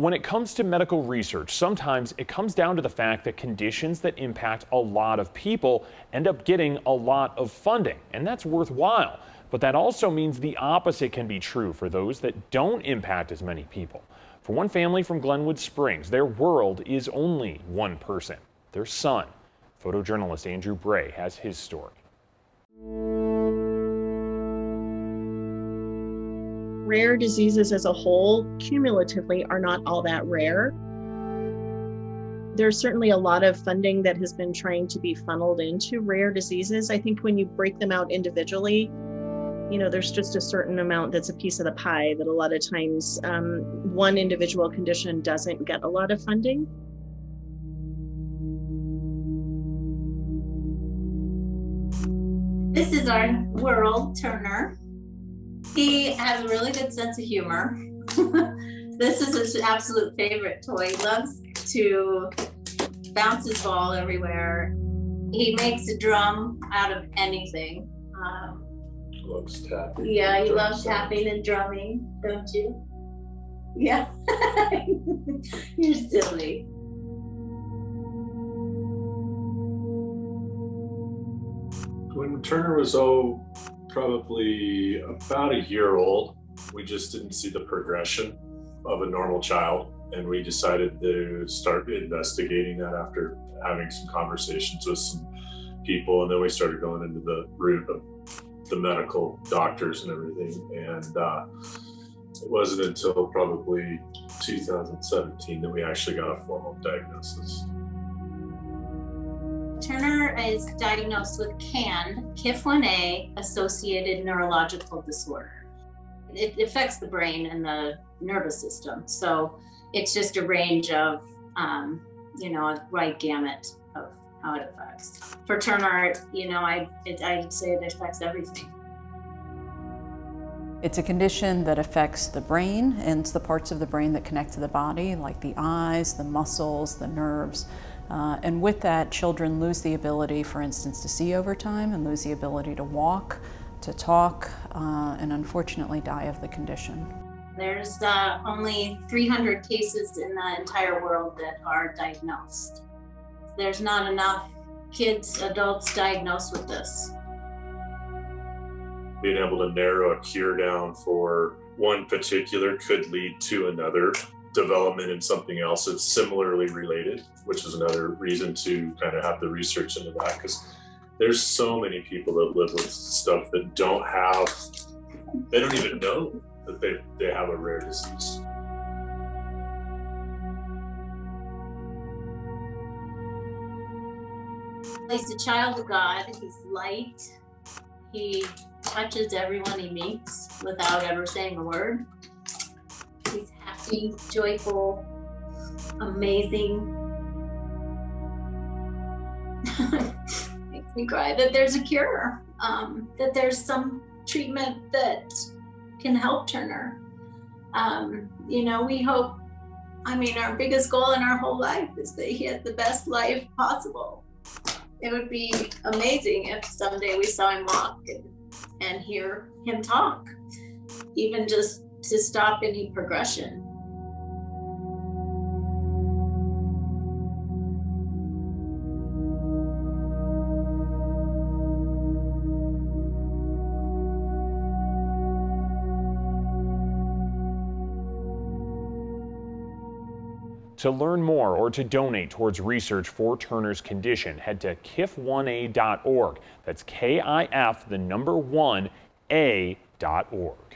When it comes to medical research, sometimes it comes down to the fact that conditions that impact a lot of people end up getting a lot of funding, and that's worthwhile. But that also means the opposite can be true for those that don't impact as many people. For one family from Glenwood Springs, their world is only one person, their son. Photojournalist Andrew Bray has his story. Rare diseases as a whole, cumulatively, are not all that rare. There's certainly a lot of funding that has been trying to be funneled into rare diseases. I think when you break them out individually, there's just a certain amount that's a piece of the pie that a lot of times one individual condition doesn't get a lot of funding. This is our world, Turner. He has a really good sense of humor. This is his absolute favorite toy. He loves to bounce his ball everywhere. He makes a drum out of anything. Loves tapping. Yeah, he loves tapping and drumming, don't you? Yeah. You're silly. When Turner was probably about a year old, we just didn't see the progression of a normal child, and we decided to start investigating that after having some conversations with some people, and then we started going into the root of the medical doctors and everything, and it wasn't until probably 2017 that we actually got a formal diagnosis. Turner is diagnosed with KIF1A associated neurological disorder. It affects the brain and the nervous system. So it's just a range of, a wide gamut of how it affects. For Turner, I'd say it affects everything. It's a condition that affects the brain and the parts of the brain that connect to the body, like the eyes, the muscles, the nerves. And with that, children lose the ability, for instance, to see over time and lose the ability to walk, to talk, and unfortunately die of the condition. There's only 300 cases in the entire world that are diagnosed. There's not enough kids, adults diagnosed with this. Being able to narrow a cure down for one particular could lead to another development in something else that's similarly related, which is another reason to kind of have the research into that, because there's so many people that live with stuff that they don't even know that they have a rare disease. He's a child of God. He's light. He touches everyone he meets without ever saying a word. He's happy, joyful, amazing. Makes me cry that there's a cure, that there's some treatment that can help Turner. We hope, our biggest goal in our whole life is that he has the best life possible. It would be amazing if someday we saw him walk and hear him talk, even just to stop any progression. To learn more or to donate towards research for Turner's condition, head to KIF1A.org. That's KIF1A.org.